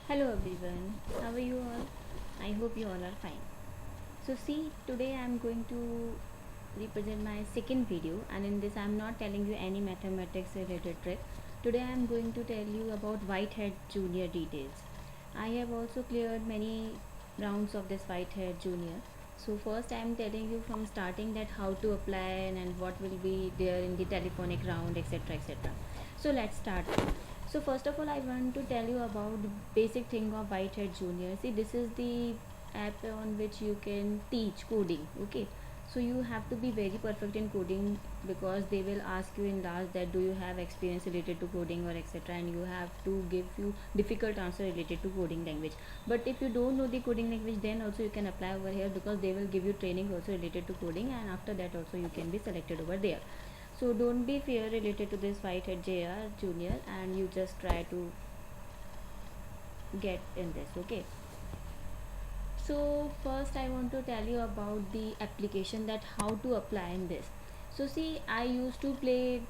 Hello everyone, how are you all? I hope you all are fine. So see, today I am going to represent my second video, and in this I am not telling you any mathematics related trick. Today I am going to tell you about Whitehead Junior details. I have also cleared many rounds of this Whitehead Junior. So first I am telling you from starting that how to apply and what will be there in the telephonic round, etc, etc. So let's start. So first of all, I want to tell you about the basic thing of Whitehead Junior. See, this is the app on which you can teach coding. Okay, so you have to be very perfect in coding because they will ask you in last that do you have experience related to coding or etc. And you have to give you difficult answer related to coding language. But if you don't know the coding language, then also you can apply over here because they will give you training also related to coding, and after that also you can be selected over there. So don't be fear related to this Whitehead JR Junior, and you just try to get in this. Okay, so first I want to tell you about the application, that how to apply in this. So see, I used to play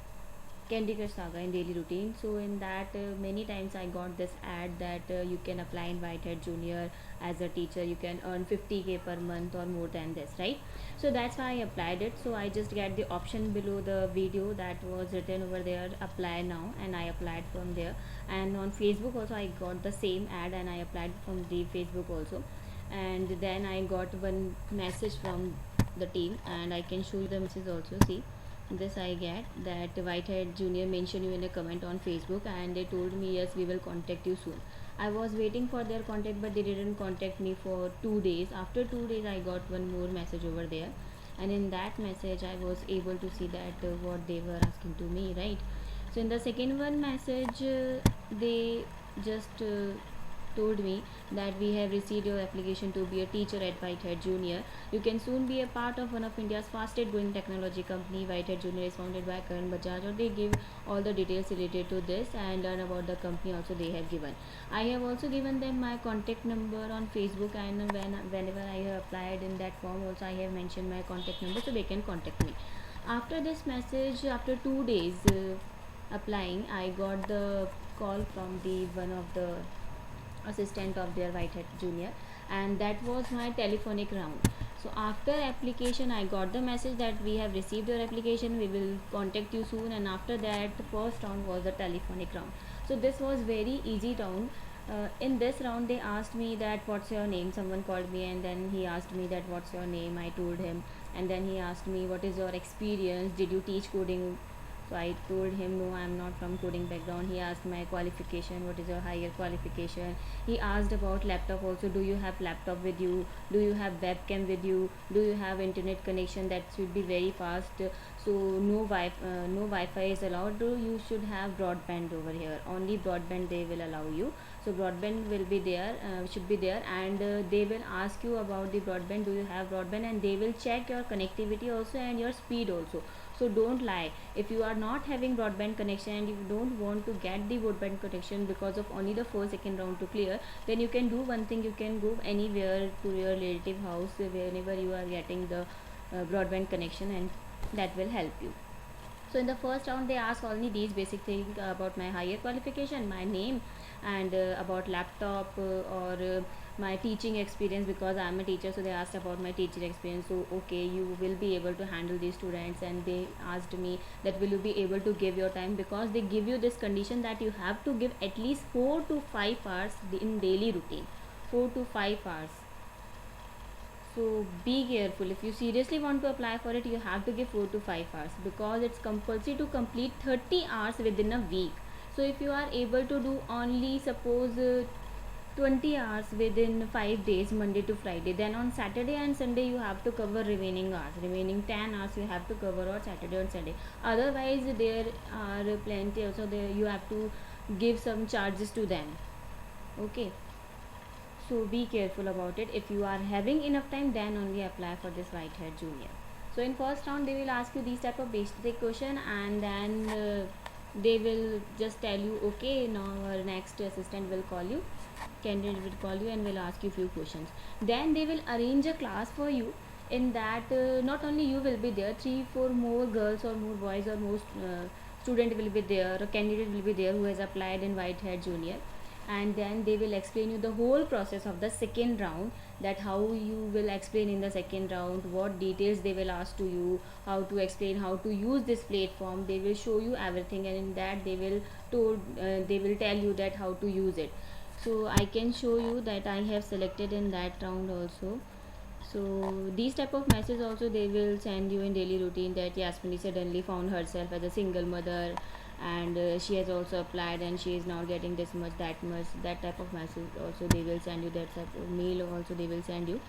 Candy Crush Saga in daily routine. So in that many times I got this ad that you can apply in Whitehead Junior as a teacher. You can earn 50k per month or more than this, right? So that's why I applied it. So I just get the option below the video that was written over there, apply now, and I applied from there. And on Facebook also I got the same ad and I applied from the Facebook also. And then I got one message from the team, and I can show you the message also. See, this I get that Whitehead Junior mentioned you in a comment on Facebook, and they told me yes, we will contact you soon. I was waiting for their contact, but they didn't contact me for 2 days. After 2 days I got one more message over there, and in that message I was able to see that what they were asking to me, right? So in the second one message, they just told me that we have received your application to be a teacher at Whitehead Junior. You can soon be a part of one of India's fastest growing technology company. Whitehead Junior is founded by Karan Bajaj, or they give all the details related to this and learn about the company also they have given. I have also given them my contact number on Facebook, and whenever I have applied in that form also I have mentioned my contact number so they can contact me. After this message, after 2 days applying, I got the call from the one of the assistant of their Whitehead Junior, and that was my telephonic round. So after application I got the message that we have received your application, we will contact you soon, and after that the first round was the telephonic round. So this was very easy round. In this round they asked me that what's your name. Someone called me and then he asked me that what's your name. I told him, and then he asked me what is your experience, did you teach coding. So I told him no, I am not from coding background. He asked my qualification, what is your higher qualification. He asked about laptop also, do you have laptop with you, do you have webcam with you, do you have internet connection that should be very fast. So no Wi-Fi is allowed. You should have broadband over here, only broadband they will allow you. So broadband will be there, should be there, and they will ask you about the broadband, do you have broadband, and they will check your connectivity also and your speed also. So don't lie. If you are not having broadband connection and you don't want to get the broadband connection because of only the first second round to clear, then you can do one thing, you can go anywhere to your relative house whenever you are getting the broadband connection, and that will help you. So in the first round they ask only these basic things about my higher qualification, my name, and about laptop, or my teaching experience, because I am a teacher. So they asked about my teaching experience. So okay, you will be able to handle these students, and they asked me that will you be able to give your time, because they give you this condition that you have to give at least 4 to 5 hours in daily routine. 4 to 5 hours. So be careful. If you seriously want to apply for it, you have to give 4 to 5 hours, because it's compulsory to complete 30 hours within a week. So if you are able to do only suppose 20 hours within 5 days, Monday to Friday, then on Saturday and Sunday you have to cover remaining hours. Remaining 10 hours you have to cover on Saturday and Sunday. Otherwise there are plenty also, there you have to give some charges to them. Okay, so be careful about it. If you are having enough time, then only apply for this Whitehead Junior. So in first round they will ask you these type of basic question, and then they will just tell you okay, now our next assistant will call you, candidate will call you and will ask you few questions. Then they will arrange a class for you. In that not only you will be there, 3 4 more girls or more boys or more student will be there, a candidate will be there who has applied in Whitehead Junior. and then they will explain you the whole process of the second round, that how you will explain in the second round, what details they will ask to you, how to explain, how to use this platform. They will show you everything, and in that they will tell you that how to use it. So I can show you that I have selected in that round also. So these type of messages also they will send you in daily routine, that Yasmini suddenly found herself as a single mother, and she has also applied and she is now getting this much, that much. That type of message also they will send you, that type of mail also they will send you.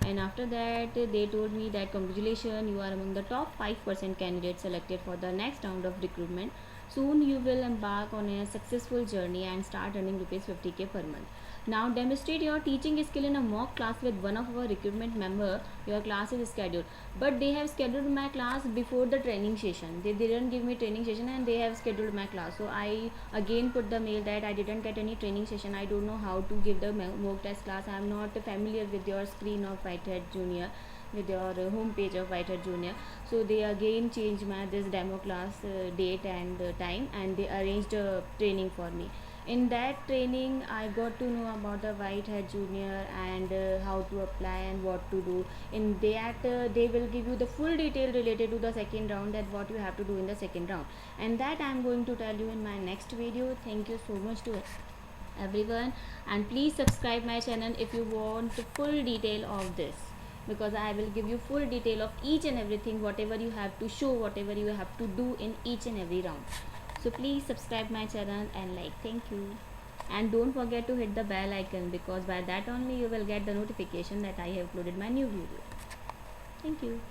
And after that they told me that congratulations, you are among the top 5% candidates selected for the next round of recruitment. Soon you will embark on a successful journey and start earning rupees 50k per month. Now demonstrate your teaching skill in a mock class with one of our recruitment member. Your class is scheduled, but they have scheduled my class before the training session. They didn't give me training session and they have scheduled my class. So I again put the mail that I didn't get any training session. I don't know how to give the mock test class. I am not familiar with your screen of Whitehead Junior, with your home page of Whitehead Junior. So they again changed my this demo class date and time, and they arranged a training for me. In that training I got to know about the Whitehead Junior, and how to apply and what to do. In that they will give you the full detail related to the second round, that what you have to do in the second round, and that I am going to tell you in my next video. Thank you so much to everyone, and please subscribe my channel if you want full detail of this, because I will give you full detail of each and everything, whatever you have to show, whatever you have to do in each and every round. So please subscribe my channel and like. Thank you, and don't forget to hit the bell icon, because by that only you will get the notification that I have uploaded my new video. Thank you.